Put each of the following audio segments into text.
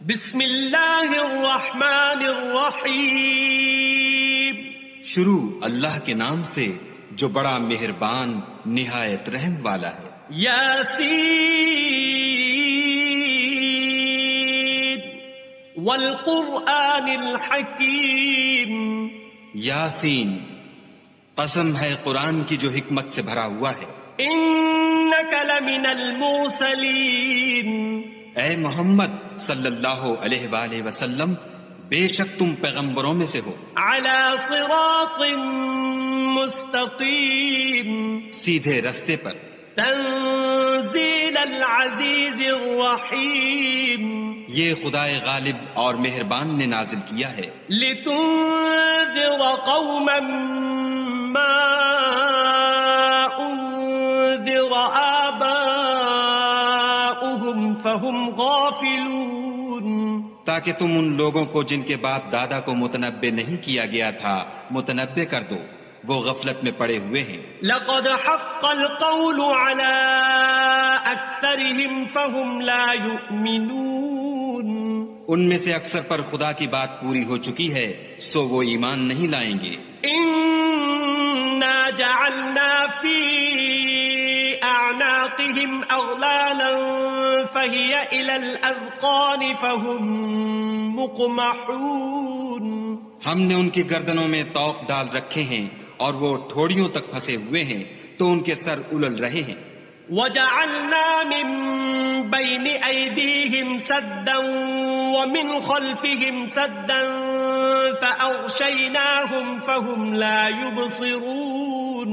بسم اللہ الرحمن الرحیم. شروع اللہ کے نام سے جو بڑا مہربان نہایت رحم والا ہے. یاسین والقرآن الحکیم. یاسین، قسم ہے قرآن کی جو حکمت سے بھرا ہوا ہے. انک لمن المرسلین. اے محمد صلی اللہ علیہ وآلہ وسلم، بے شک تم پیغمبروں میں سے ہو. علی صراط مستقیم. سیدھے رستے پر. تنزیل العزیز الرحیم. یہ خدائے غالب اور مہربان نے نازل کیا ہے. لتنذر قوما ما انذر آباؤهم فهم غافلون. تاکہ تم ان لوگوں کو جن کے باپ دادا کو متنبع نہیں کیا گیا تھا متنبع کر دو، وہ غفلت میں پڑے ہوئے ہیں. لقد حق القول على اکثرهم فهم لا يؤمنون. ان میں سے اکثر پر خدا کی بات پوری ہو چکی ہے، سو وہ ایمان نہیں لائیں گے. انا جعلنا في اعناقهم اغلالا فهي الى الاذقان فهم مقمحون. ہم نے ان کی گردنوں میں طوق ڈال رکھے ہیں اور وہ ٹھوڑیوں تک پھنسے ہوئے ہیں تو ان کے سر الل رہے ہیں. وجعلنا من بين أيديهم سدا ومن خلفهم سدا فأغشيناهم فهم لا يبصرون.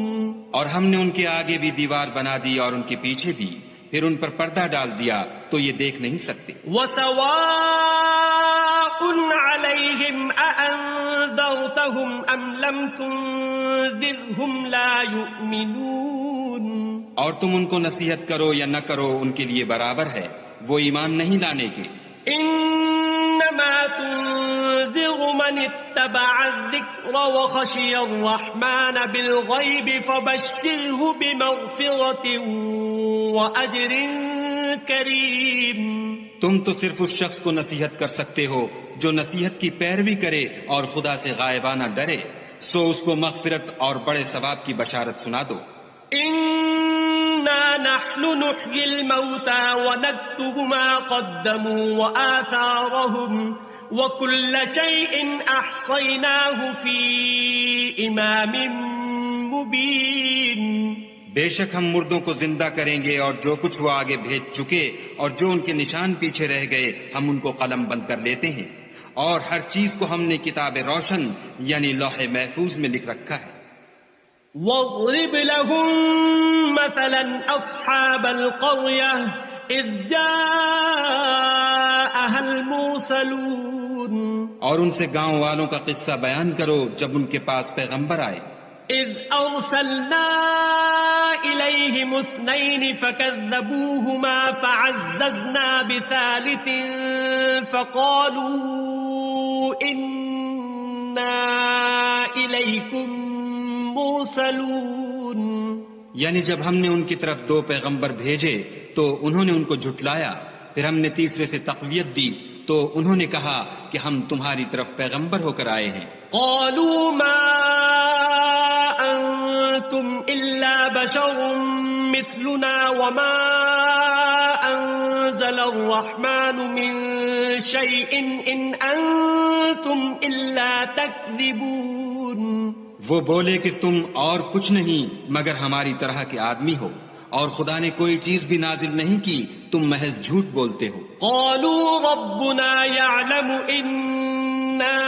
اور ہم نے ان کے آگے بھی دیوار بنا دی اور ان کے پیچھے بھی، پھر ان پر پردہ ڈال دیا تو یہ دیکھ نہیں سکتے. وسواء عليهم أأنذرتهم أم لم تنذرهم لا يؤمنون. اور تم ان کو نصیحت کرو یا نہ کرو ان کے لیے برابر ہے، وہ ایمان نہیں لانے کے. انما تنذر من اتبع الذکر وخشی الرحمن بالغیب فبشره بمغفرة واجر کریم. تم تو صرف اس شخص کو نصیحت کر سکتے ہو جو نصیحت کی پیروی کرے اور خدا سے غائبانہ ڈرے، سو اس کو مغفرت اور بڑے ثواب کی بشارت سنا دو. انا نحن نحيي الموتى ونكتب ما قدموا وآثارهم وكل شيء احصيناه في امام مبين. بے شک ہم مردوں کو زندہ کریں گے اور جو کچھ وہ آگے بھیج چکے اور جو ان کے نشان پیچھے رہ گئے ہم ان کو قلم بند کر لیتے ہیں، اور ہر چیز کو ہم نے کتاب روشن یعنی لوح محفوظ میں لکھ رکھا ہے. واضرب لهم مثلا اصحاب القرية اذ جاءها المرسلون. اور ان سے گاؤں والوں کا قصہ بیان کرو جب ان کے پاس پیغمبر آئے. اذ ارسلنا الیہم اثنین فکذبوہما فعززنا بثالث فقالوا انا الیکم مرسلون. یعنی جب ہم نے ان کی طرف 2 پیغمبر بھیجے تو انہوں نے ان کو جھٹلایا، پھر ہم نے تیسرے سے تقویت دی تو انہوں نے کہا کہ ہم تمہاری طرف پیغمبر ہو کر آئے ہیں. قالوا ما انتم الا بشر مثلنا وما انزل الرحمن من شيء ان انتم الا تكذبون. وہ بولے کہ تم اور کچھ نہیں مگر ہماری طرح کے آدمی ہو، اور خدا نے کوئی چیز بھی نازل نہیں کی، تم محض جھوٹ بولتے ہو. قالوا ربنا يعلم إنا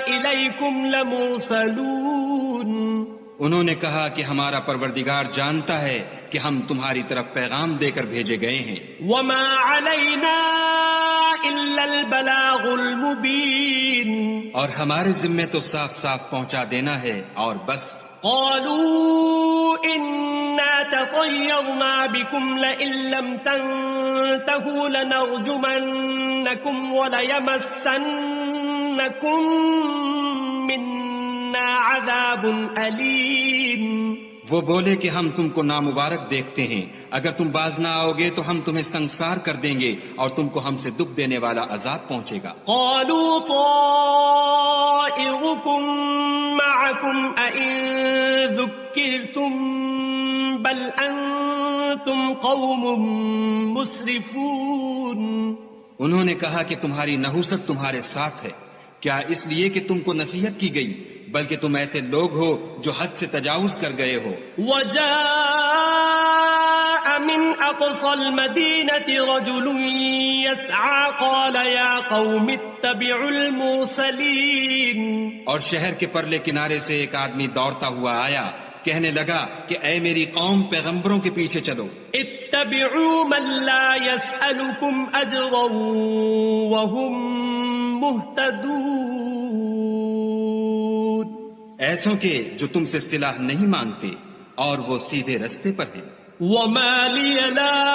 إليكم لمرسلون. انہوں نے کہا کہ ہمارا پروردگار جانتا ہے کہ ہم تمہاری طرف پیغام دے کر بھیجے گئے ہیں. وما علينا إلا البلاغ المبين. اور ہمارے ذمے تو صاف صاف پہنچا دینا ہے اور بس. قالوا إنا تطيرنا بكم لئن لم تنتهوا لنرجمنكم وليمسنكم منا عذاب أليم. وہ بولے کہ ہم تم کو نامبارک دیکھتے ہیں، اگر تم باز نہ آؤ گے تو ہم تمہیں سنسار کر دیں گے اور تم کو ہم سے دکھ دینے والا عذاب پہنچے گا۔ قالوا طائركم معكم أئن ذكرتم بل أنتم قوم مسرفون۔ انہوں نے کہا کہ تمہاری نحوست تمہارے ساتھ ہے، کیا اس لیے کہ تم کو نصیحت کی گئی؟ بلکہ تم ایسے لوگ ہو جو حد سے تجاوز کر گئے ہو۔ وجاء من أقصى المدينة رجل يسعى قال يا قوم اتبعوا المرسلين۔ اور شہر کے پرلے کنارے سے ایک آدمی دوڑتا ہوا آیا، کہنے لگا کہ اے میری قوم، پیغمبروں کے پیچھے چلو۔ اتبعوا من لا يسألكم أجرا وهم مهتدون۔ ایسوں کے جو تم سے صلہ نہیں مانگتے اور وہ سیدھے رستے پر ہیں۔ وما لي لا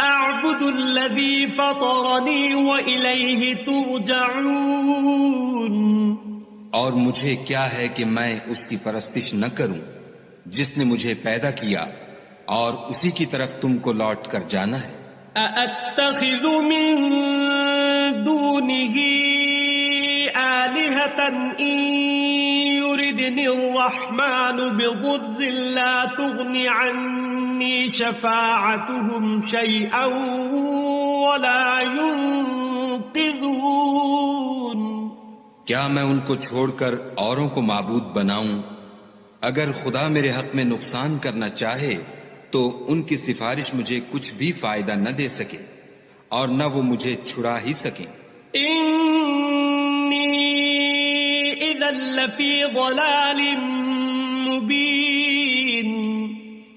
أعبد الذي فطرني وإليه ترجعون۔ اور مجھے کیا ہے کہ میں اس کی پرستش نہ کروں جس نے مجھے پیدا کیا اور اسی کی طرف تم کو لوٹ کر جانا ہے۔ أأتخذ من دونه آلهة إن يردني الرحمن بضر لا تغن عني شفاعتهم شيئا ولا ينقذون۔ کیا میں ان کو چھوڑ کر اوروں کو معبود بناؤں؟ اگر خدا میرے حق میں نقصان کرنا چاہے تو ان کی سفارش مجھے کچھ بھی فائدہ نہ دے سکے اور نہ وہ مجھے چھڑا ہی سکیں۔ لفی ضلال مبین۔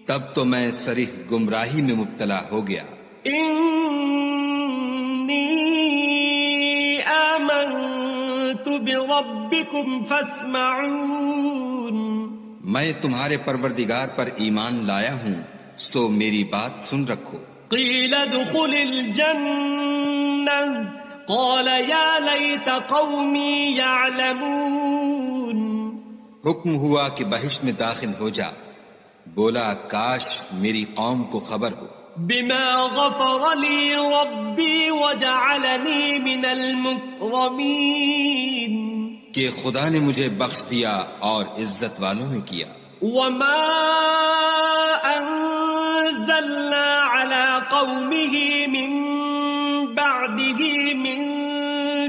تب تو میں صریح گمراہی میں مبتلا ہو گیا۔ انی آمنت بربکم فاسمعون۔ میں تمہارے پروردگار پر ایمان لایا ہوں، سو میری بات سن رکھو۔ قیل ادخل الجنہ قال یا لیت قومی یعلمون۔ حکم ہوا کہ بہشت میں داخل ہو جا، بولا کاش میری قوم کو خبر ہو۔ بما غفر لی ربی وجعلنی من المکرمین۔ کہ خدا نے مجھے بخش دیا اور عزت والوں میں کیا۔ وما انزلنا على قومه من بعده من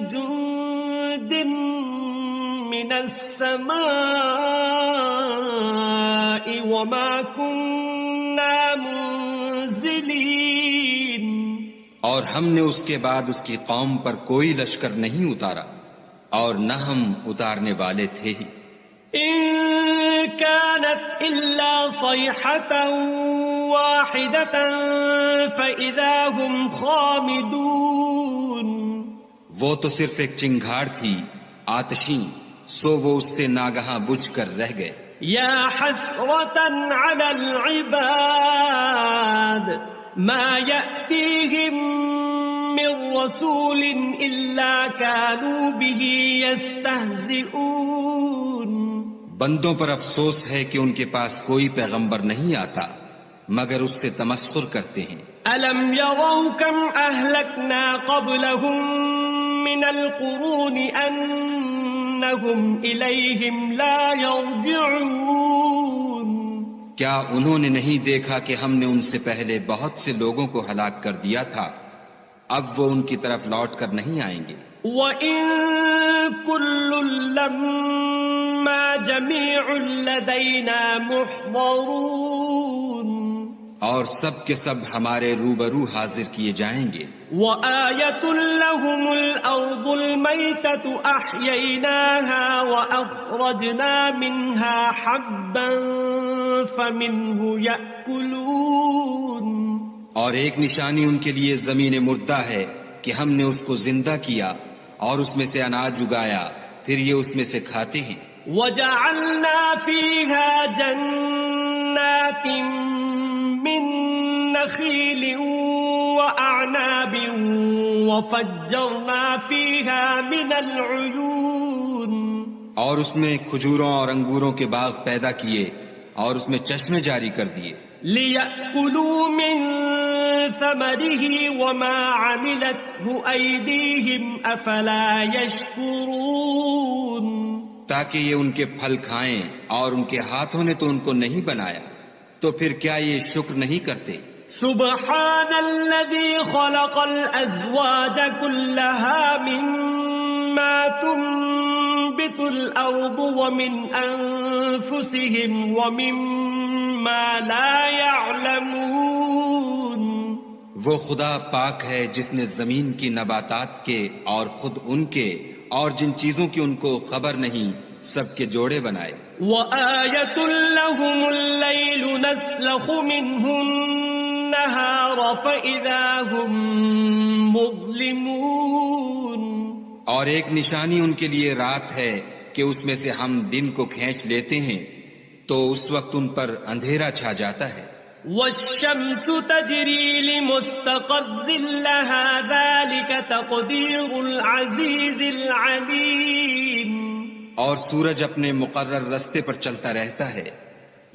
جند من السماء وما كنا منزلين۔ اور ہم نے اس کے بعد اس کی قوم پر کوئی لشکر نہیں اتارا اور نہ ہم اتارنے والے تھے ہی۔ إن كانت إلا صيحة واحدة فإذا هم خامدون۔ وہ تو صرف ایک چنگھاڑ تھی آتشیں، سو وہ اس سے ناگہاں بجھ کر رہ گئے۔ یا حسرة على العباد ما يأتيهم من رسول إلا كانوا به يستهزئون۔ بندوں پر افسوس ہے کہ ان کے پاس کوئی پیغمبر نہیں آتا مگر اس سے تمسخر کرتے ہیں۔ ألم يروا كم أهلكنا قبلهم من القرون أنهم إليهم لا يرجعون۔ کیا انہوں نے نہیں دیکھا کہ ہم نے ان سے پہلے بہت سے لوگوں کو ہلاک کر دیا تھا، اب وہ ان کی طرف لوٹ کر نہیں آئیں گے۔ وَإِن كُلٌّ لَّمَّا جَمِيعٌ لَّدَيْنَا مُحْضَرُونَ۔ اور سب کے سب ہمارے روبرو حاضر کیے جائیں گے۔ وَآيَةٌ لَّهُمُ الْأَرْضُ الْمَيْتَةُ أَحْيَيْنَاهَا وَأَخْرَجْنَا مِنْهَا حَبًّا فَمِنْهُ يَأْكُلُونَ۔ اور ایک نشانی ان کے لیے زمین مردہ ہے کہ ہم نے اس کو زندہ کیا اور اس میں سے اناج اگایا، پھر یہ اس میں سے کھاتے ہیں۔ وَجَعَلْنَا فِيهَا جَنَّاتٍ مِّن نَخِيلٍ وَأَعْنَابٍ وَفَجَّرْنَا فِيهَا مِنَ الْعُيُونِ۔ اور اس میں کھجوروں اور انگوروں کے باغ پیدا کیے اور اس میں چشمے جاری کر دیے لِيَأْكُلُوا مِن ثَمَرِهِ وَمَا عَمِلَتْهُ أَيْدِيهِمْ أَفَلَا يَشْكُرُونَ تاکہ یہ ان کے پھل کھائیں اور ان کے ہاتھوں نے تو ان کو نہیں بنایا تو پھر کیا یہ شکر نہیں کرتے سبحان الذي خلق الأزواج كلها مما تنبت الأرض ومن أنفسهم ومما لا يعلمون وہ خدا پاک ہے جس نے زمین کی نباتات کے اور خود ان کے اور جن چیزوں کی ان کو خبر نہیں سب کے جوڑے بنائے وَآيَةٌ لَهُمُ اللَّيْلُ نَسْلَخُ مِنْهُ النَّهَارَ فَإِذَا هُمْ مُظْلِمُونَ اور ایک نشانی ان کے لیے رات ہے کہ اس میں سے ہم دن کو کھینچ لیتے ہیں تو اس وقت ان پر اندھیرا چھا جاتا ہے وَالشَّمْسُ تَجْرِي لِمُسْتَقَرٍّ لَهَا ذَلِكَ تَقْدِيرُ الْعَزِيزِ الْعَلِيمِ اور سورج اپنے مقرر رستے پر چلتا رہتا ہے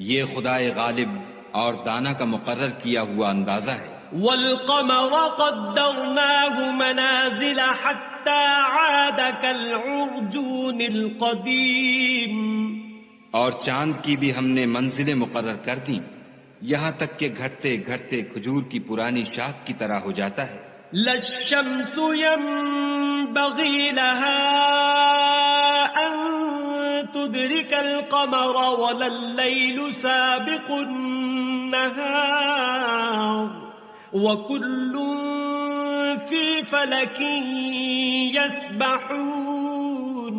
یہ خدائے غالب اور دانا کا مقرر کیا ہوا اندازہ ہے وَالْقَمَرَ قَدَّرْنَاهُ مَنَازِلَ حَتَّى عَادَ كَالْعُرْجُونِ الْقَدِيمِ اور چاند کی بھی ہم نے منزلیں مقرر کر دیں یہاں تک کہ گھٹتے گھٹتے کھجور کی پرانی شاخ کی طرح ہو جاتا ہے لَا الشَّمْسُ يَنبَغِي لَهَا أَن تُدْرِكَ الْقَمَرَ وَلَا اللَّيْلُ سَابِقُ النَّهَارِ وَكُلٌّ فِي فَلَكٍ يَسْبَحُونَ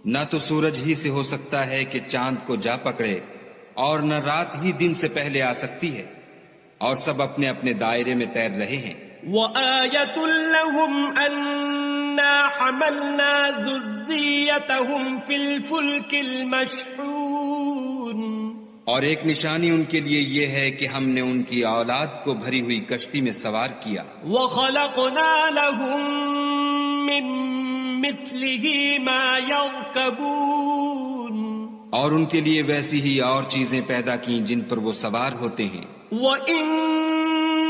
نہ تو سورج ہی سے ہو سکتا ہے کہ چاند کو جا پکڑے اور نہ رات ہی دن سے پہلے آ سکتی ہے اور سب اپنے اپنے دائرے میں تیر رہے ہیں وَآيَةٌ لَهُمْ أَنَّا حَمَلْنَا ذُرِّيَّتَهُمْ فِي الْفُلْكِ الْمَشْحُونِ اور ایک نشانی ان کے لیے یہ ہے کہ ہم نے ان کی اولاد کو بھری ہوئی کشتی میں سوار کیا وَخَلَقْنَا لَهُم مِّن مِّثْلِهِ مَا يَرْكَبُونَ اور ان کے لیے ویسی ہی اور چیزیں پیدا کی جن پر وہ سوار ہوتے ہیں وَإِن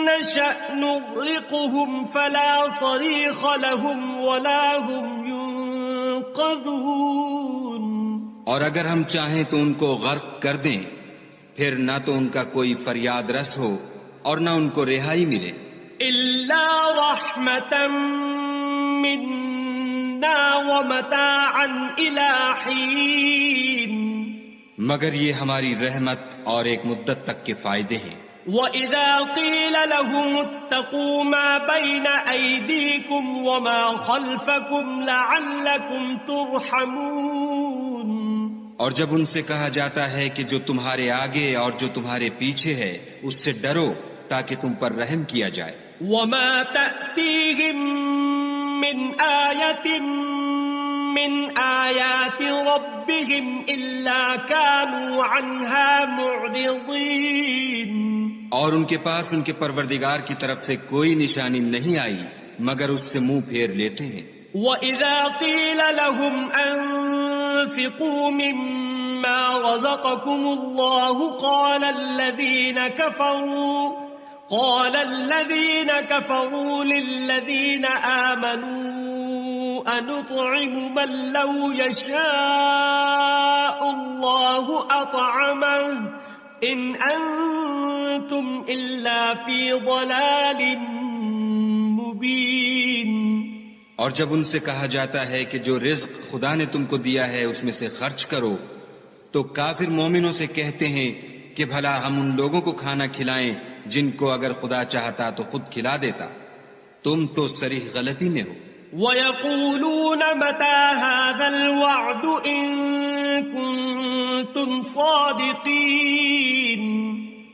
نَّشَأْ نُغْرِقْهُمْ فَلَا صَرِيخَ لَهُمْ وَلَا هُمْ يُنقَذُونَ اور اگر ہم چاہیں تو ان کو غرق کر دیں پھر نہ تو ان کا کوئی فریاد رس ہو اور نہ ان کو رہائی ملے إِلَّا رَحْمَةً مِّنَّا وَمَتَاعًا إِلَى حِينٍ مگر یہ ہماری رحمت اور ایک مدت تک کے فائدے ہیں وَإِذَا قِيلَ لَهُمُ اتَّقُوا مَا بَيْنَ أَيْدِيكُمْ وَمَا خَلْفَكُمْ لَعَلَّكُمْ تُرْحَمُونَ اور جب ان سے کہا جاتا ہے کہ جو تمہارے آگے اور جو تمہارے پیچھے ہے اس سے ڈرو تاکہ تم پر رحم کیا جائے وَمَا تَأْتِيهِم مِّنْ آيَةٍ مِّنْ آيَاتِ رَبِّهِمْ إِلَّا كَانُوا عَنْهَا مُعْرِضِينَ اور ان کے پاس ان کے پروردگار کی طرف سے کوئی نشانی نہیں آئی مگر اس سے منہ پھیر لیتے ہیں وَإِذَا قِيلَ لَهُمْ أَنفِقُوا مِمَّا رَزَقَكُمُ اللَّهُ قَالَ الَّذِينَ كَفَرُوا لِلَّذِينَ آمَنُوا أَنُطْعِمُ مَن لَّوْ يَشَاءُ اللَّهُ أَطْعَمَهُ إِنْ أَنتُمْ إِلَّا فِي ضَلَالٍ مُّبِينٍ اور جب ان سے کہا جاتا ہے کہ جو رزق خدا نے تم کو دیا ہے اس میں سے خرچ کرو تو کافر مومنوں سے کہتے ہیں کہ بھلا ہم ان لوگوں کو کھانا کھلائیں جن کو اگر خدا چاہتا تو خود کھلا دیتا تم تو صریح غلطی میں ہو وَيَقُولُونَ مَتَى هَذَا الْوَعْدُ إِن كُنتُمْ صَادِقِينَ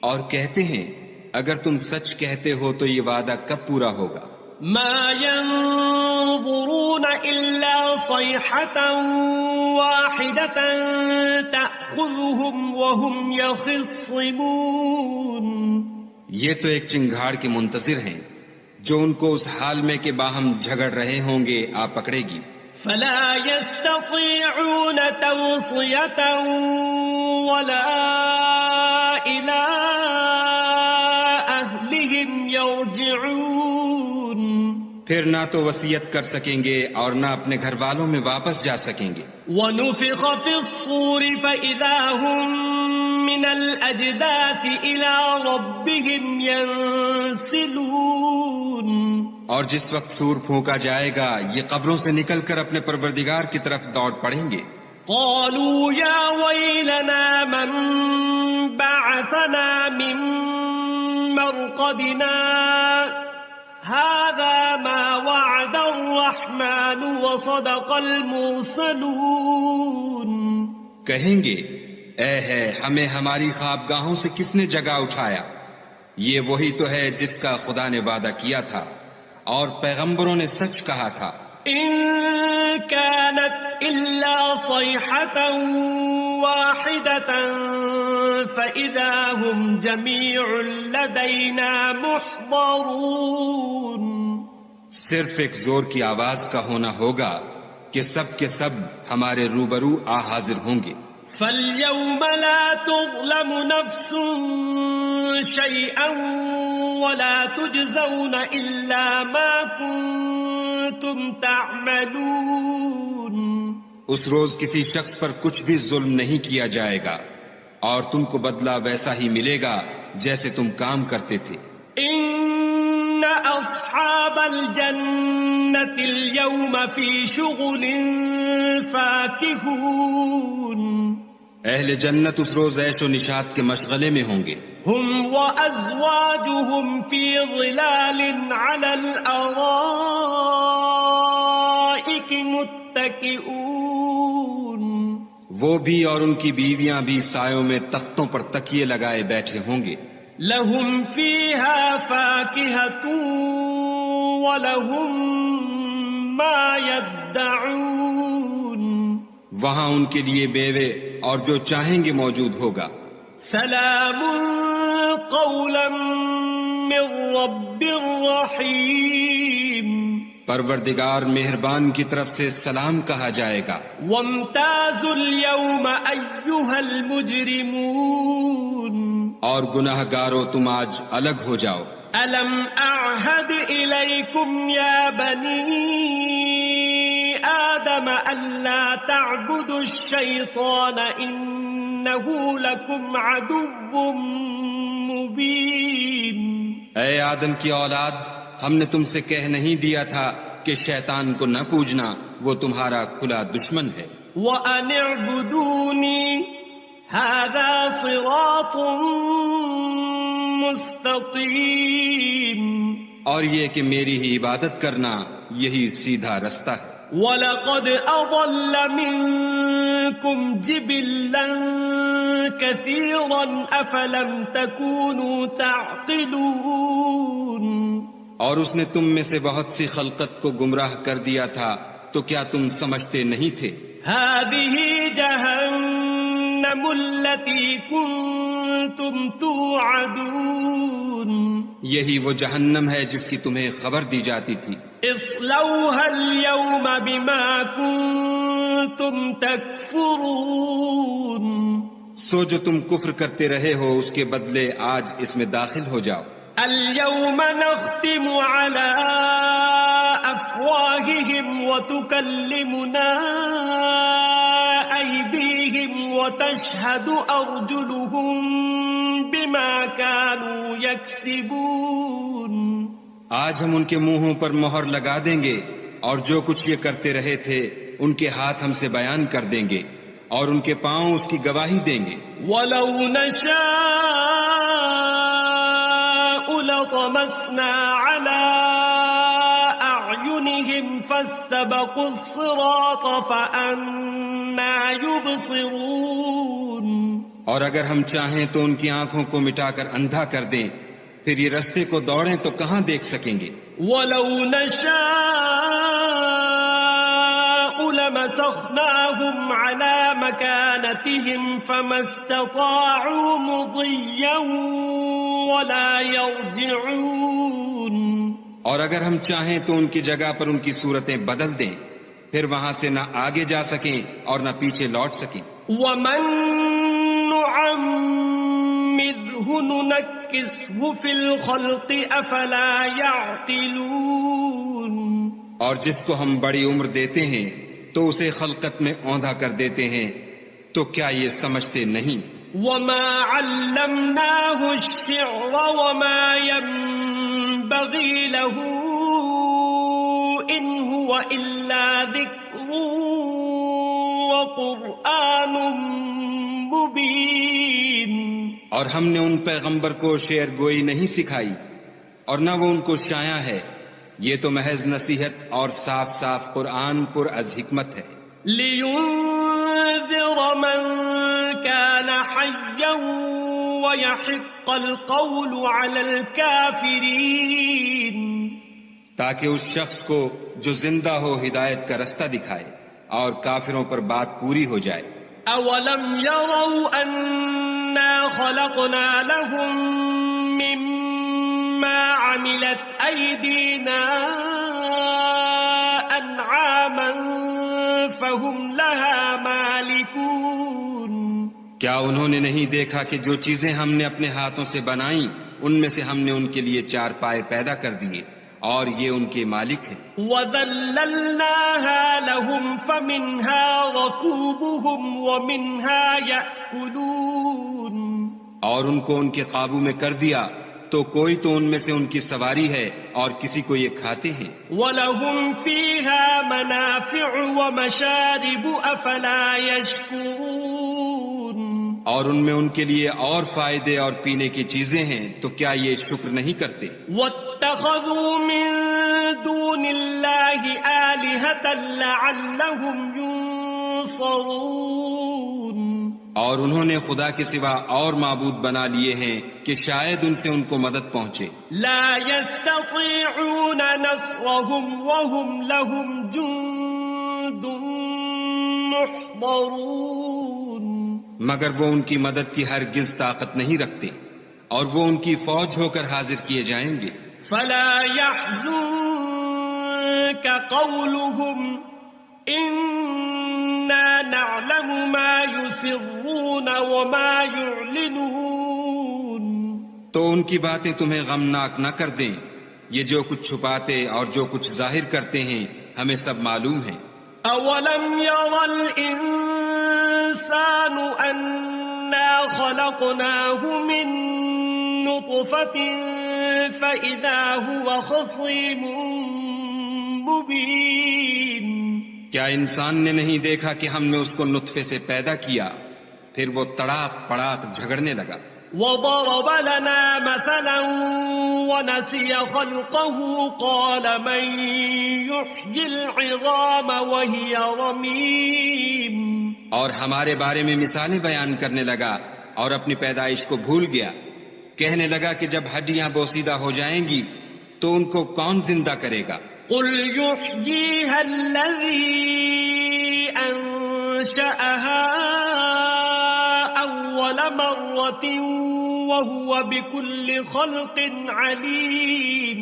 اور کہتے ہیں اگر تم سچ کہتے ہو تو یہ وعدہ کب پورا ہوگا مَا يَنظُرُونَ إِلَّا صَيْحَةً وَاحِدَةً تَأْخُذُهُمْ وَهُمْ يَخِصِّمُونَ یہ تو ایک چنگھاڑ کے منتظر ہیں جو ان کو اس حال میں کہ باہم جھگڑ رہے ہوں گے آ پکڑے گی فَلَا يَسْتَطِيعُونَ تَوْصِيَةً وَلَا پھر نہ تو وصیت کر سکیں گے اور نہ اپنے گھر والوں میں واپس جا سکیں گے. وَنُفِخَ فِي الصُّورِ فَإِذَا هُم مِّنَ الْأَجْدَاثِ إِلَى رَبِّهِمْ يَنسِلُونَ. اور جس وقت سور پھونکا جائے گا یہ قبروں سے نکل کر اپنے پروردگار کی طرف دوڑ پڑیں گے. قالوا يا ويلنا من بعثنا من مرقدنا هذا ما وعد الرحمن وصدق المرسلون. کہیں گے اے ہے ہمیں ہماری خوابگاہوں سے کس نے جگا اٹھایا، یہ وہی تو ہے جس کا خدا نے وعدہ کیا تھا اور پیغمبروں نے سچ کہا تھا. إن كانت إلا صيحة واحدة فإذا هم جميع لدينا محضرون. صرف ایک زور کی آواز کا ہونا ہوگا کہ سب کے سب ہمارے روبرو حاضر ہوں گے. فاليوم لا تظلم نفس شيئا ولا تجزون إلا ما كنتم تعملون. اس روز کسی شخص پر کچھ بھی ظلم نہیں کیا جائے گا اور تم کو بدلہ ویسا ہی ملے گا جیسے تم کام کرتے تھے. ان اصحاب الجنة اليوم في شغل فاكهون. اہل جنت اس روز عیش و نشاط کے مشغلے میں ہوں گے. هم وازواجهم في ظلال على الارائك متكئون. وہ بھی اور ان کی بیویاں بھی سایوں میں تختوں پر تکیے لگائے بیٹھے ہوں گے. لهم فيها فاكهة ولهم ما يدعون. وہاں ان کے لیے بیوے اور جو چاہیں گے موجود ہوگا. سلام قولا من رب رحیم. پروردگار مہربان کی طرف سے سلام کہا جائے گا. وامتازوا اليوم ایھا المجرمون. اور گناہ گارو تم آج الگ ہو جاؤ. الم اعہد الیکم یا بنی آدم الا تعبدوا الشیطان انہ لکم عدو مبین. اے آدم کی اولاد، ہم نے تم سے کہہ نہیں دیا تھا کہ شیطان کو نہ پوجنا، وہ تمہارا کھلا دشمن ہے. وَأَنِ اعْبُدُونِي هَذَا صِرَاطٌ مُسْتَقِيمٌ. اور یہ کہ میری ہی عبادت کرنا یہی سیدھا رستہ ہے. وَلَقَدْ أَضَلَّ مِنكُمْ جِبِلًّا كَثِيرًا أَفَلَمْ تَكُونُوا تَعْقِلُونَ. اور اس نے تم میں سے بہت سی خلقت کو گمراہ کر دیا تھا تو کیا تم سمجھتے نہیں تھے؟ هَذِهِ جَهَنَّمُ الَّتِي كُنتُمْ تُوعَدُونَ. یہی وہ جہنم ہے جس کی تمہیں خبر دی جاتی تھی. اصلوها اليوم بما كنتم تكفرون. سو جو تم کفر کرتے رہے ہو اس کے بدلے آج اس میں داخل ہو جاؤ. اليوم نختم على افواههم وتكلمنا ايديهم وتشهد ارجلهم بما كانوا يكسبون. آج ہم ان کے منہوں پر مہر لگا دیں گے اور جو کچھ یہ کرتے رہے تھے ان کے ہاتھ ہم سے بیان کر دیں گے اور ان کے پاؤں اس کی گواہی دیں گے. وَلَوْ نَشَاءُ لَطَمَسْنَا عَلَىٰ أَعْيُنِهِمْ فَاسْتَبَقُوا الصِّرَاطَ فَأَنَّىٰ يُبْصِرُونَ. اور اگر ہم چاہیں تو ان کی آنکھوں کو مٹا کر اندھا کر دیں، پھر یہ رستے کو دوڑیں تو کہاں دیکھ سکیں گے. وَلَوْ نَشَاءُ لَمَسَخْنَاهُمْ عَلَىٰ مَكَانَتِهِمْ فَمَا اسْتَطَاعُوا مُضِيًّا وَلَا يَرْجِعُونَ. اور اگر ہم چاہیں تو ان کی جگہ پر ان کی صورتیں بدل دیں، پھر وہاں سے نہ آگے جا سکیں اور نہ پیچھے لوٹ سکیں. وَمَن نُعَمِّرْهُ نُنَكِّسْهُ فِي الْخَلْقِ أَفَلَا يَعْقِلُونَ. اور جس کو ہم بڑی عمر دیتے ہیں تو اسے خلقت میں اوندھا کر دیتے ہیں، تو کیا یہ سمجھتے نہیں؟ وما علمناه الشعر وما ينبغي له إن هو إلا ذكر وقرآن مبين۔ اور ہم نے ان پیغمبر کو شعر گوئی نہیں سکھائی اور نہ وہ ان کو شایع ہے، یہ تو محض نصیحت اور صاف صاف قرآن پر از حکمت ہے۔ لِيُنذِرَ مَن كَانَ حَيًّا وَيَحِقَّ الْقَوْلُ عَلَى الْكَافِرِينَ، تاکہ اس شخص کو جو زندہ ہو ہدایت کا رستہ دکھائے اور کافروں پر بات پوری ہو جائے۔ أَوَلَمْ يَرَوْا أَنَّا خَلَقْنَا لَهُم مِّمَّا عَمِلَتْ أَيْدِينَا أَنْعَامًا فَهُمْ لَهَا مَالِكُونَ، کیا انہوں نے نہیں دیکھا کہ جو چیزیں ہم نے اپنے ہاتھوں سے بنائیں ان میں سے ہم نے ان کے لیے چار پائے پیدا کر دیے اور یہ ان کے مالک ہیں۔ وَذَلَّلْنَاهَا لَهُمْ فَمِنْهَا رَكُوبُهُمْ وَمِنْهَا يَأْكُلُونَ، اور ان کو ان کے قابو میں کر دیا تو کوئی تو ان میں سے ان کی سواری ہے اور کسی کو یہ کھاتے ہیں۔ وَلَهُمْ فِيهَا مَنَافِعُ وَمَشَارِبُ أَفَلَا يَشْكُرُونَ، اور ان میں ان کے لیے اور فائدے اور پینے کی چیزیں ہیں تو کیا یہ شکر نہیں کرتے؟ وَاتَّخَذُوا مِن دُونِ اللَّهِ آلِهَةً لَعَلَّهُمْ يُنصَرُونَ، اور انہوں نے خدا کے سوا اور معبود بنا لیے ہیں کہ شاید ان سے ان کو مدد پہنچے۔ لا يستطيعون نصرهم وهم لهم جند محضرون، مگر وہ ان کی مدد کی ہرگز طاقت نہیں رکھتے اور وہ ان کی فوج ہو کر حاضر کیے جائیں گے۔ فلا يحزنك قولهم إنا نعلم ما يسرون وما يعلنون، تو ان کی باتیں تمہیں غمناک نہ کر دیں، یہ جو کچھ چھپاتے اور جو کچھ ظاہر کرتے ہیں ہمیں سب معلوم ہے۔ أولم ير الإنسان أنا خلقناه من نطفة فإذا هو خصيم مبين، کیا انسان نے نہیں دیکھا کہ ہم نے اس کو نطفے سے پیدا کیا پھر وہ تڑاک پڑاک جھگڑنے لگا۔ وضرب لنا مثلا ونسي خلقه قال من يحيي العظام وهي رميم، اور ہمارے بارے میں مثالیں بیان کرنے لگا اور اپنی پیدائش کو بھول گیا، کہنے لگا کہ جب ہڈیاں بوسیدہ ہو جائیں گی تو ان کو کون زندہ کرے گا؟ قل يحييها الذي أنشأها أول مرة وهو بكل خلق عليم،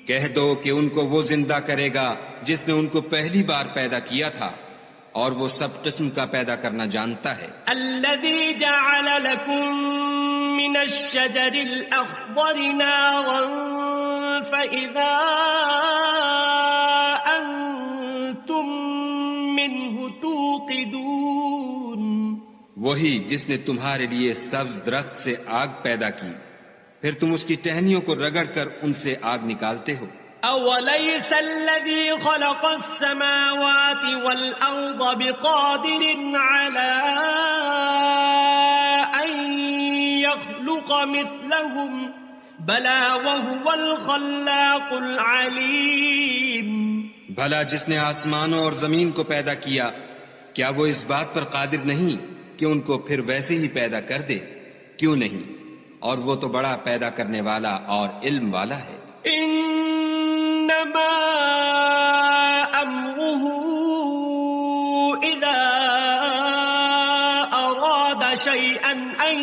کہہ دو کہ ان کو وہ زندہ کرے گا جس نے ان کو پہلی بار پیدا کیا تھا اور وہ سب قسم کا پیدا کرنا جانتا ہے۔ الذي جعل لكم من الشجر الأخضر نارا فإذا أنتم منه توقدون، وہی جس نے تمہارے لیے سبز درخت سے آگ پیدا کی پھر تم اس کی ٹہنیوں کو رگڑ کر ان سے آگ نکالتے ہو۔ أوليس الذي خلق السماوات والأرض بقادر على أن يخلق مثلهم بلى وهو الخلاق العليم، بھلا جس نے آسمانوں اور زمین کو پیدا کیا کیا وہ اس بات پر قادر نہیں کہ ان کو پھر ویسے ہی پیدا کر دے؟ کیوں نہیں، اور وہ تو بڑا پیدا کرنے والا اور علم والا ہے۔ انما امره اذا اراد شيئا ان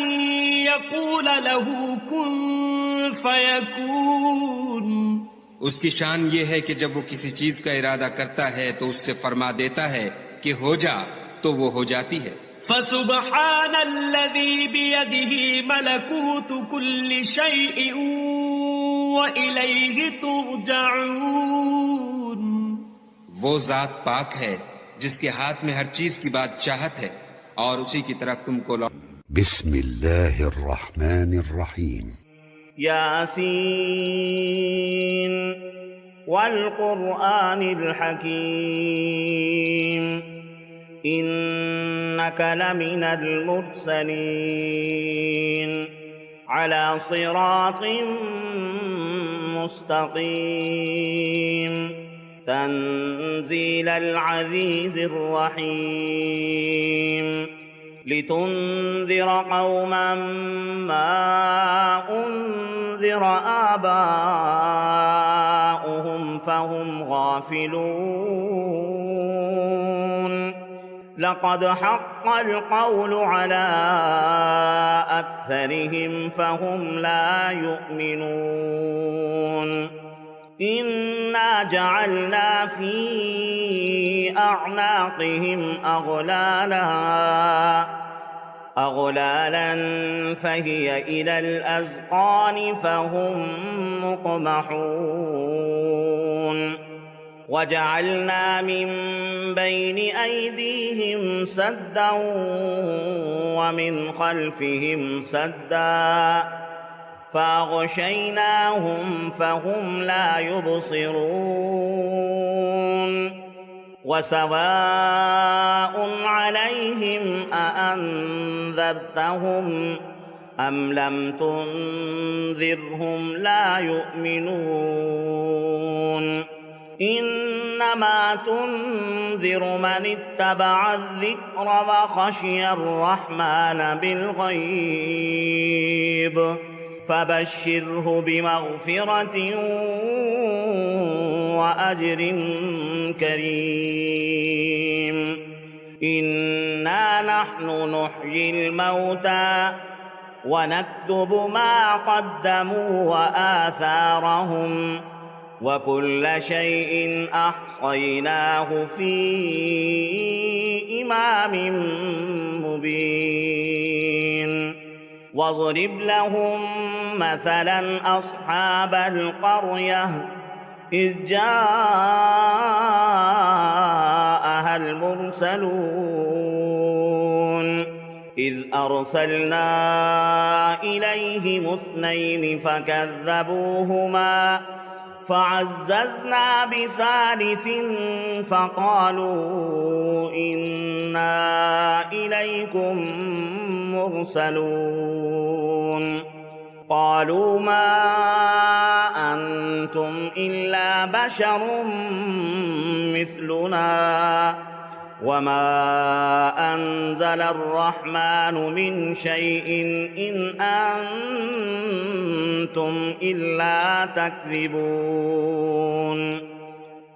يقول له كن فيكون، اس کی شان یہ ہے کہ جب وہ کسی چیز کا ارادہ کرتا ہے تو اس سے فرما دیتا ہے کہ ہو جا تو وہ ہو جاتی ہے۔ فسبحان الذي بيده ملكوت كل شيء وإليه ترجعون، وہ ذات پاک ہے جس کے ہاتھ میں ہر چیز کی بادشاہت ہے اور اسی کی طرف تم کو بسم اللہ الرحمن الرحیم یاسین والقرآن الحکیم انک لمن المرسلین على صراط مستقیم تنزيل العزيز الرحيم لتنذر قوما ما أنذر آباؤهم فهم غافلون لقد حق القول على أكثرهم فهم لا يؤمنون إنا جعلنا في أعناقهم أغلالا فهي إلى الأذقان فهم مقمحون وجعلنا من بين أيديهم سدا ومن خلفهم سدا فأغشيناهم فهم لا يبصرون وسواء عليهم أأنذرتهم أم لم تنذرهم لا يؤمنون إنما تنذر من اتبع الذكر وخشي الرحمن بالغيب فبشره بمغفرة وأجر كريم إنا نحن نحيي الموتى ونكتب ما قدموا وآثارهم وكل شيء أحصيناه في إمام مبين واضرب لهم مثلا أصحاب القرية إذ جاءها المرسلون إذ أرسلنا إليهم 2 فكذبوهما فعززنا بثالث فقالوا إنا إليكم مرسلون قالوا ما أنتم إلا بشر مثلنا وما أنزل الرحمن من شيء إن أنتم إلا تكذبون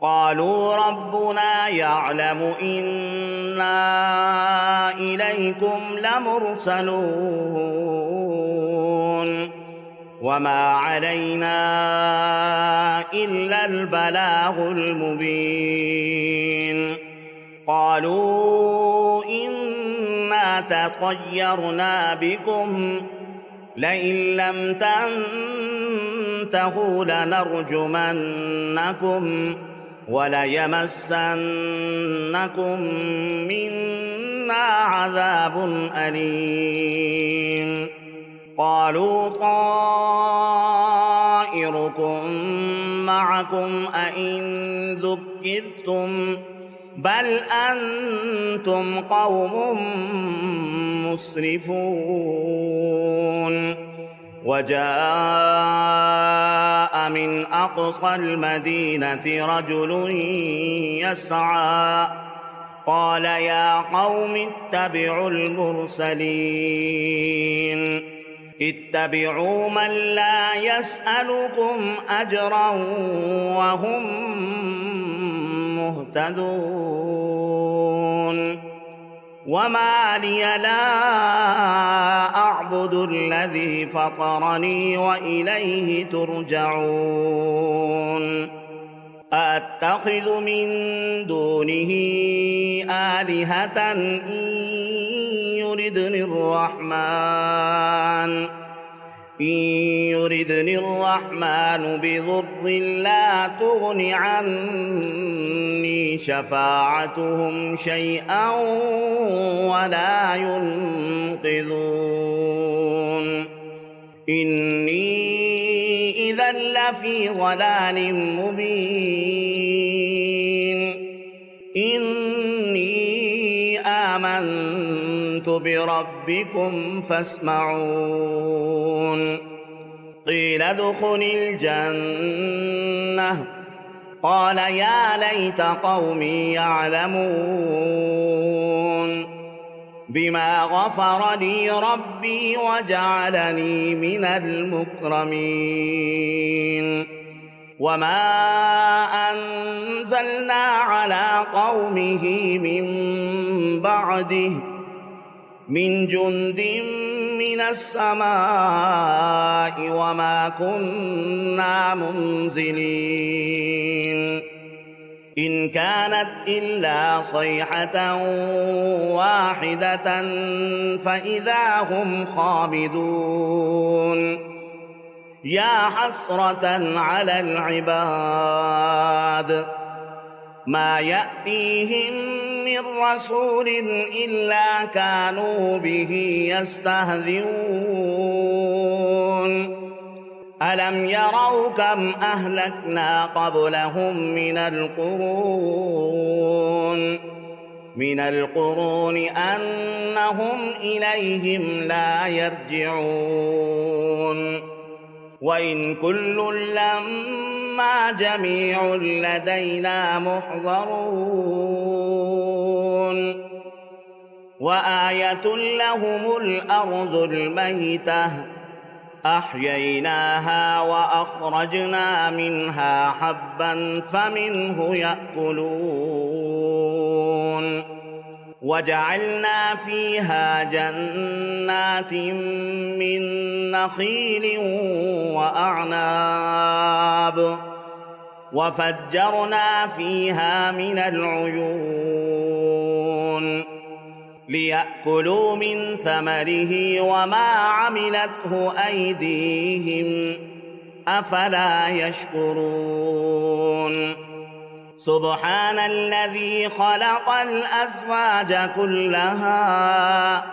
قالوا ربنا يعلم إنا إليكم لمرسلون وما علينا إلا البلاغ المبين قالوا إنا تطيرنا بكم لئن لم تنتهوا لنرجمنكم وليمسنكم منا عذاب أليم قالوا طائركم معكم أئن ذكرتم بل أنتم قوم مسرفون وجاء من أقصى المدينة رجل يسعى قال يا قوم اتبعوا المرسلين اتبعوا من لا يسألكم أجرا وهم مهتدون وما لي لا أعبد الذي فطرني وإليه ترجعون أأتخذ من دونه آلهة إن يردني الرحمن إن يردني الرحمن بضر لا تغن عني شفاعتهم شيئا ولا ينقذون إني إذا لفي ضلال مبين إني آمنت بربكم فاسمعون قيل ادخل الجنة قال يا ليت قومي يعلمون بما غفر لي ربي وجعلني من المكرمين وما أنزلنا على قومه من بعده من جند من السماء وما كنا منزلين إن كانت إلا صيحة واحدة فإذا هم خامدون يا حسرة على العباد ما يأتيهم من رسول إلا كانوا به يستهزئون ألم يروا كم أهلكنا قبلهم من القرون أنهم إليهم لا يرجعون وإن كل لما جميع لدينا محضرون وآية لهم الأرض الميتة أحييناها وأخرجنا منها حبا فمنه يأكلون وجعلنا فيها جنات من نخيل وأعناب وفجرنا فيها من العيون ليأكلوا من ثمره وما عملته أيديهم أفلا يشكرون سبحان الذي خلق الأزواج كلها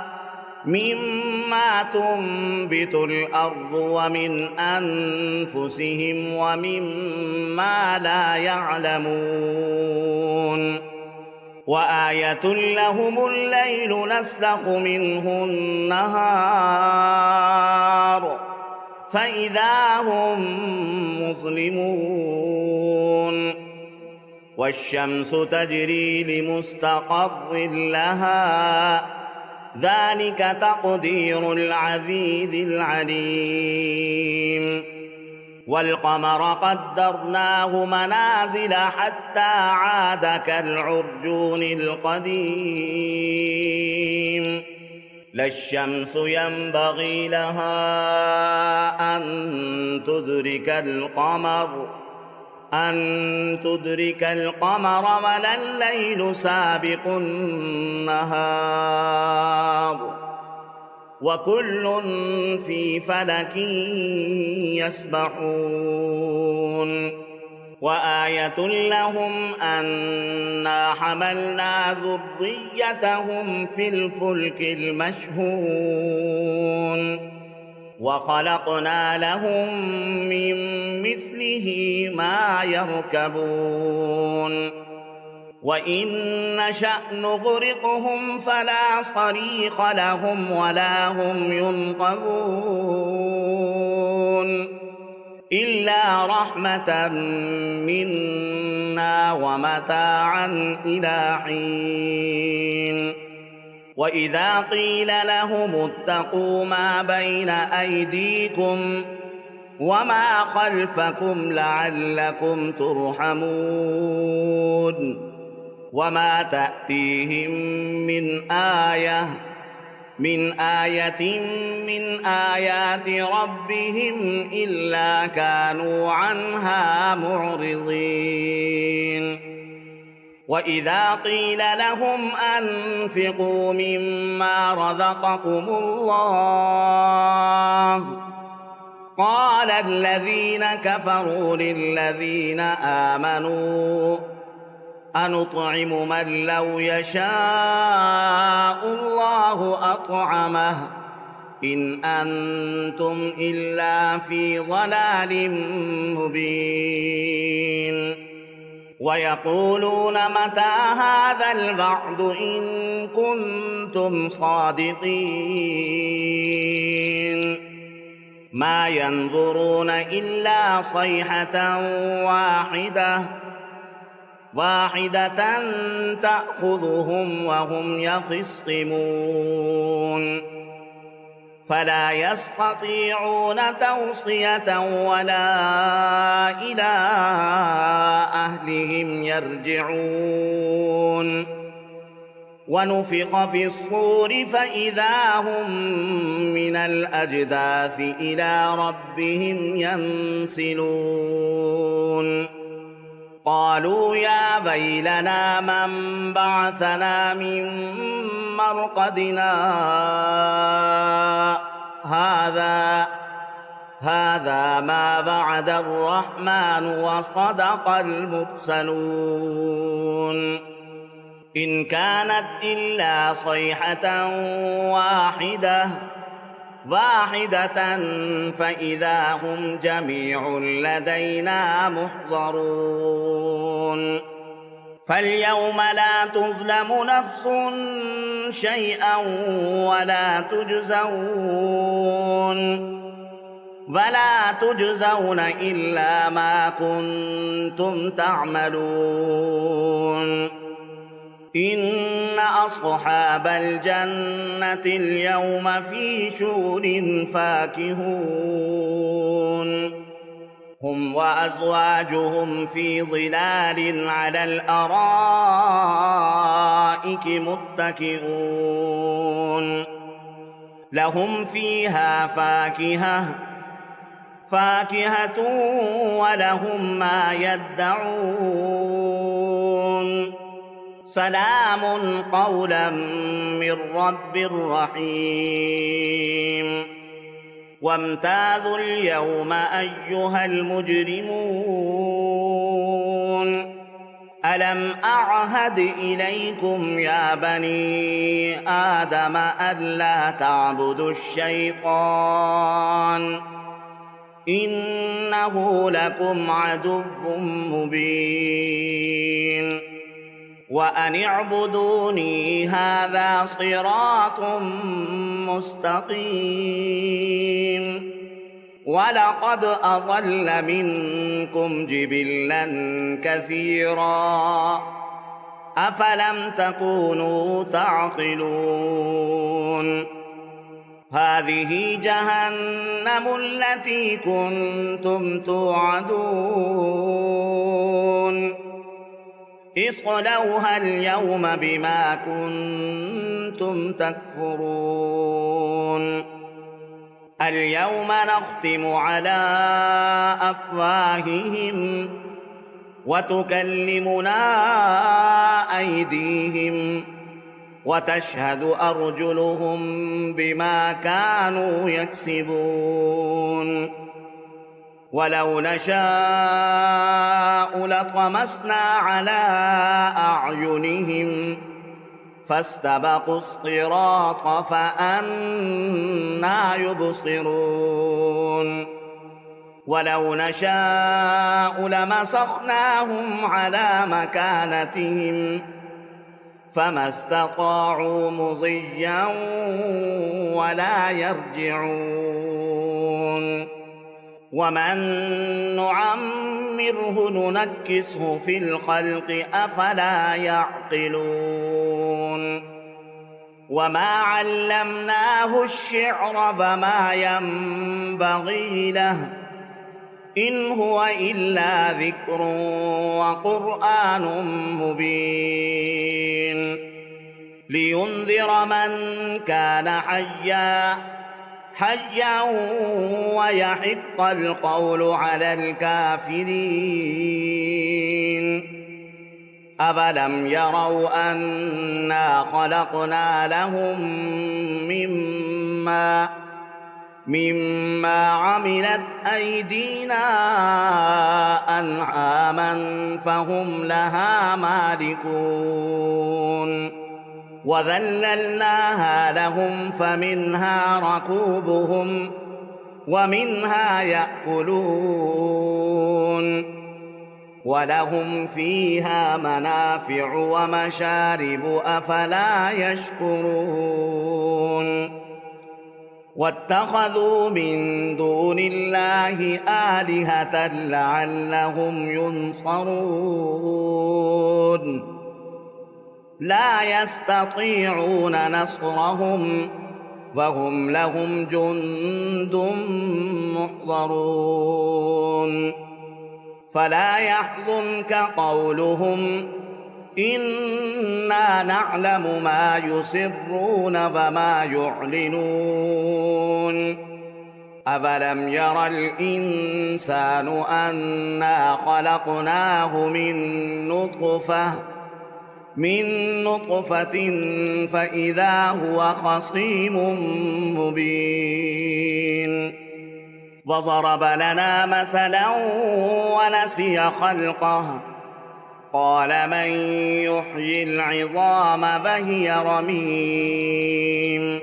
مما تنبت الأرض ومن أنفسهم ومما لا يعلمون وآية لهم الليل نسلخ منه النهار فإذا هم مظلمون والشمس تجري لمستقر لها ذلك تقدير العزيز العليم والقمر قدرناه منازل حتى عاد كالعرجون القديم لا الشمس ينبغي لها أن تدرك القمر ولا الليل سابق النهار وكل في فلك يسبحون وآية لهم أنا حملنا ذريتهم في الفلك المشحون وخلقنا لهم من مثله ما يركبون وإن نشأ نغرقهم فلا صريخ لهم ولا هم ينقذون إلا رحمة منا ومتاعا إلى حين وإذا قيل لهم اتقوا ما بين أيديكم وما خلفكم لعلكم ترحمون وما تأتيهم من آية من آيات ربهم إلا كانوا عنها معرضين وإذا قيل لهم أنفقوا مما رزقكم الله قال الذين كفروا للذين آمنوا أنطعم من لو يشاء الله أطعمه إن أنتم إلا في ضلال مبين ويقولون متى هذا الوعد إن كنتم صادقين ما ينظرون إلا صيحة واحدة تأخذهم وهم يخصمون فلا يستطيعون توصية ولا إلى أهلهم يرجعون ونفخ في الصور فإذا هم من الأجداث إلى ربهم ينسلون قالوا يا ويلنا من بعثنا من مرقدنا هذا ما وعد الرحمن وصدق المرسلون إن كانت إلا صيحة واحدة فإذا هم جميع لدينا محضرون فاليوم لا تظلم نفس شيئا ولا تجزون إلا ما كنتم تعملون إن أصحاب الجنة اليوم في شغل فاكهون هم وأزواجهم في ظلال على الأرائك متكئون لهم فيها فاكهة ولهم ما يدعون سلام قولا من رب رحيم وامتازوا اليوم أيها المجرمون ألم أعهد إليكم يا بني آدم ألا تعبدوا الشيطان إنه لكم عدو مبين وأن اعبدوني هذا صراط مستقيم ولقد أضل منكم جبلا كثيرا أفلم تكونوا تعقلون هذه جهنم التي كنتم توعدون اصلوها اليوم بما كنتم تكفرون اليوم نختم على أفواههم وتكلمنا أيديهم وتشهد أرجلهم بما كانوا يكسبون ولو نشاء لطمسنا على أعينهم فاستبقوا الصراط فأنى يبصرون ولو نشاء لمسخناهم على مكانتهم فما استطاعوا مضيا ولا يرجعون ومن نعمره ننكسه في الخلق أفلا يعقلون وما علمناه الشعر فما ينبغي له إن هو إلا ذكر وقرآن مبين لينذر من كان حيا ويحق القول على الكافرين أفلم يروا أنا خلقنا لهم مما عملت أيدينا أنعاما فهم لها مالكون وذللناها لهم فمنها ركوبهم ومنها يأكلون ولهم فيها منافع ومشارب أفلا يشكرون واتخذوا من دون الله آلهة لعلهم ينصرون لا يستطيعون نصرهم وهم لهم جند محضرون فلا يحزنك قولهم إنا نعلم ما يسرون وما يعلنون أفلم ير الإنسان أنا خلقناه من نطفة فإذا هو خصيم مبين وضرب لنا مثلا ونسي خلقه قال من يحيي العظام وهي رميم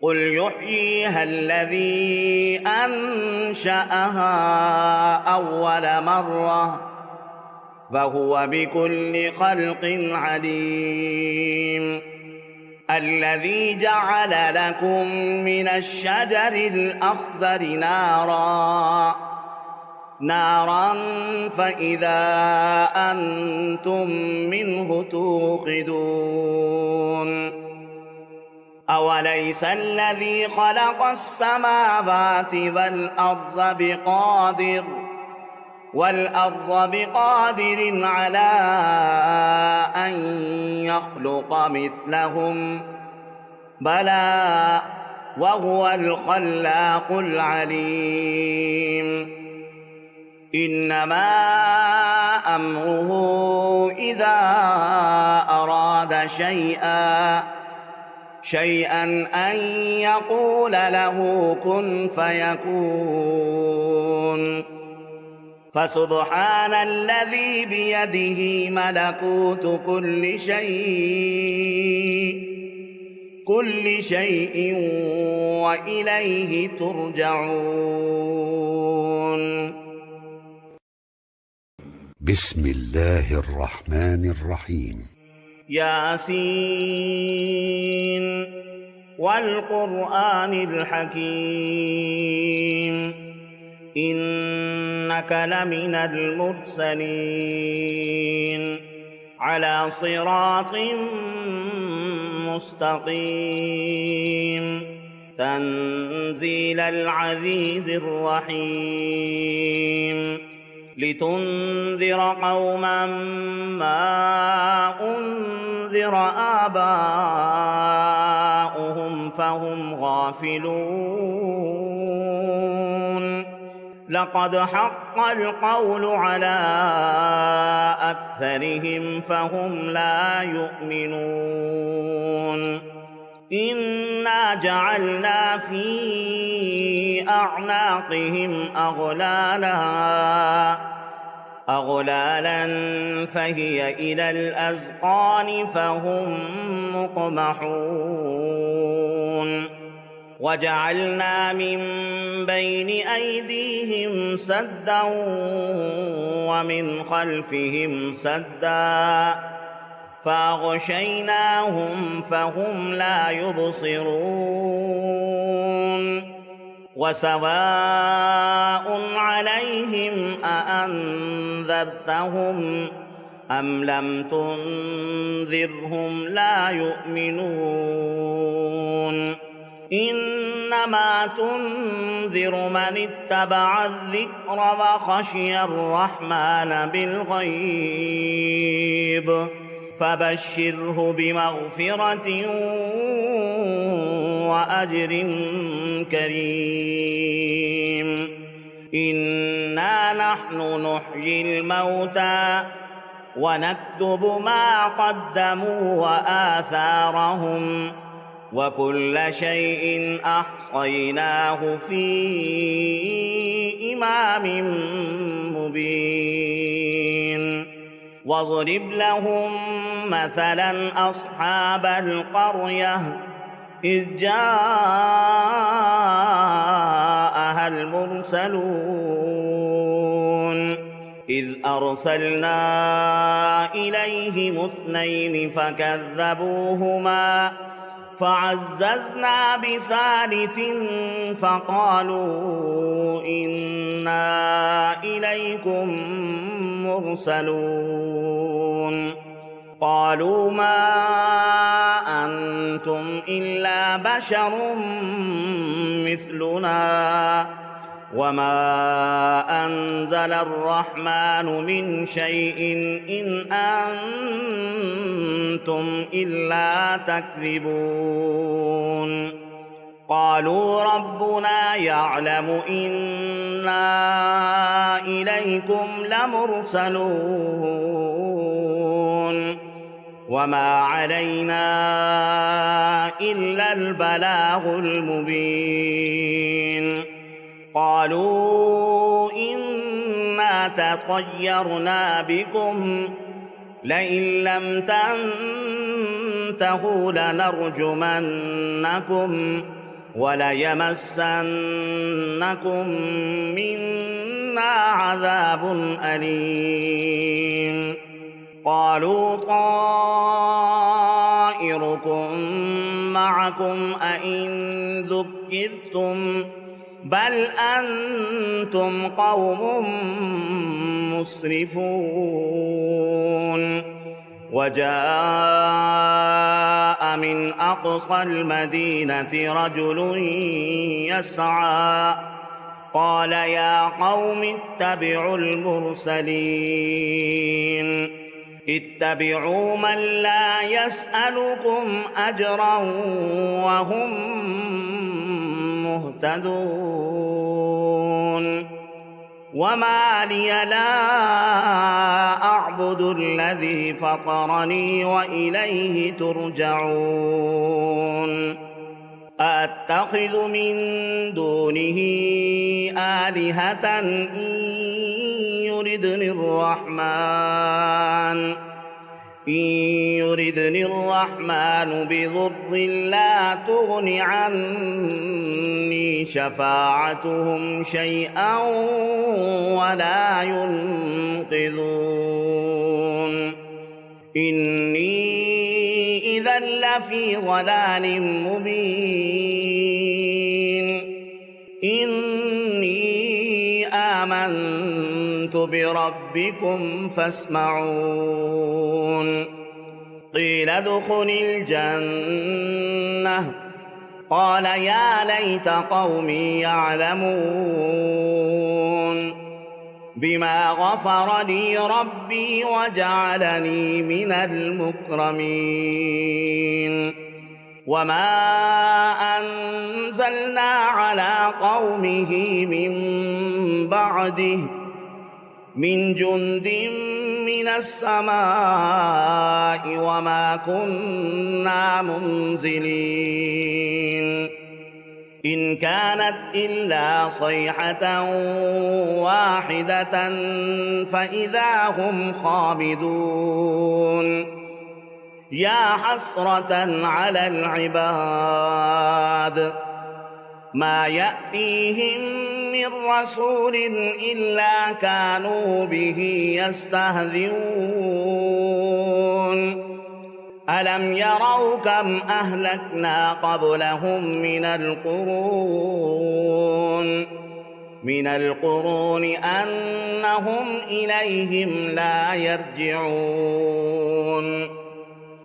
قل يحييها الذي أنشأها أول مرة وهو بكل خلق عليم الذي جعل لكم من الشجر الأخضر نارا فإذا أنتم منه توقدون أوليس الذي خلق السماوات والأرض بقادر على أن يخلق مثلهم بلى وهو الخلاق العليم إنما أمره إذا أراد شيئا أن يقول له كن فيكون فسبحان الذي بيده ملكوت كل شيء وإليه ترجعون بسم الله الرحمن الرحيم ياسين والقرآن الحكيم إنك لمن المرسلين على صراط مستقيم تنزيل العزيز الرحيم لتنذر قوما ما أنذر آباؤهم فهم غافلون لقد حق القول على أكثرهم فهم لا يؤمنون إنا جعلنا في أعناقهم أغلالا فهي إلى الأذقان فهم مقمحون وجعلنا من بين أيديهم سدا ومن خلفهم سدا فأغشيناهم فهم لا يبصرون وسواء عليهم أأنذرتهم أم لم تنذرهم لا يؤمنون إنما تنذر من اتبع الذكر وخشي الرحمن بالغيب فبشره بمغفرة وأجر كريم إنا نحن نحيي الموتى ونكتب ما قدموا وآثارهم وكل شيء أحصيناه في إمام مبين واضرب لهم مثلا أصحاب القرية إذ جاءها المرسلون إذ أرسلنا إليهم 2 فكذبوهما فعززنا بثالث فقالوا إنا إليكم مرسلون قالوا ما أنتم إلا بشر مثلنا وما أنزل الرحمن من شيء إن أنتم إلا تكذبون قالوا ربنا يعلم إنا إليكم لمرسلون وما علينا إلا البلاغ المبين قالوا إنا تطيرنا بكم لئن لم تنتهوا لنرجمنكم وليمسنكم منا عذاب أليم قالوا طائركم معكم أئن ذكرتم بل أنتم قوم مسرفون وجاء من أقصى المدينة رجل يسعى قال يا قوم اتبعوا المرسلين اتبعوا من لا يسألكم أجرا وهم مهتدون وما لي لا أعبد الذي فطرني وإليه ترجعون أأتخذ من دونه آلهة إن يردني الرحمن بضر لا تغن عني شفاعتهم شيئا ولا ينقذون إني إذا لفي ضلال مبين إني آمنت بربكم فاسمعون قيل ادخل الجنة قال يا ليت قومي يعلمون بما غفر لي ربي وجعلني من المكرمين وما أنزلنا على قومه من بعده من جند من السماء وما كنا منزلين إن كانت إلا صيحة واحدة فإذا هم خامدون يا حسرة على العباد ما يأتيهم من رسول إلا كانوا به يستهزئون ألم يروا كم أهلكنا قبلهم من القرون أنهم إليهم لا يرجعون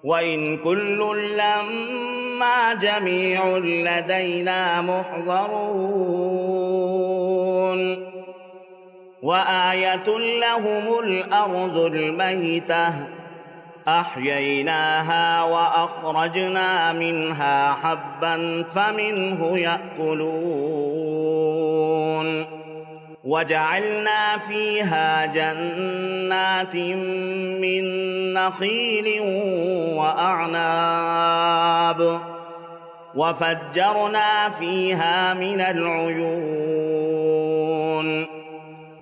وإن كل لما جميع لدينا محضرون وآية لهم الأرض الميتة أحييناها وأخرجنا منها حبا فمنه يأكلون وجعلنا فيها جنات من نخيل وأعناب وفجرنا فيها من العيون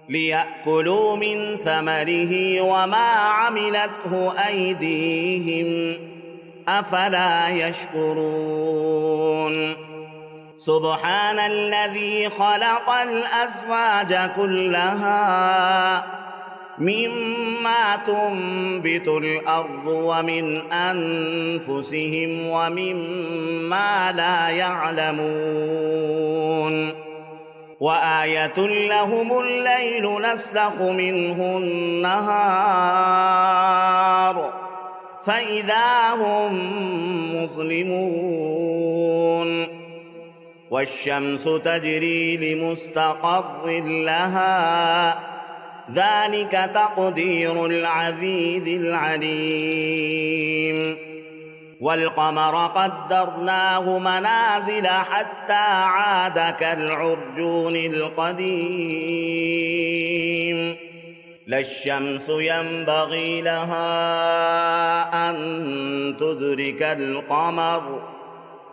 ليأكلوا من ثمره وما عملته أيديهم أفلا يشكرون سبحان الذي خلق الأزواج كلها مما تنبت الأرض ومن أنفسهم ومما لا يعلمون وآية لهم الليل نسلخ منه النهار فإذا هم مظلمون والشمس تجري لمستقر لها ذلك تقدير العزيز العليم والقمر قدرناه منازل حتى عاد كالعرجون القديم لا الشمس ينبغي لها أن تدرك القمر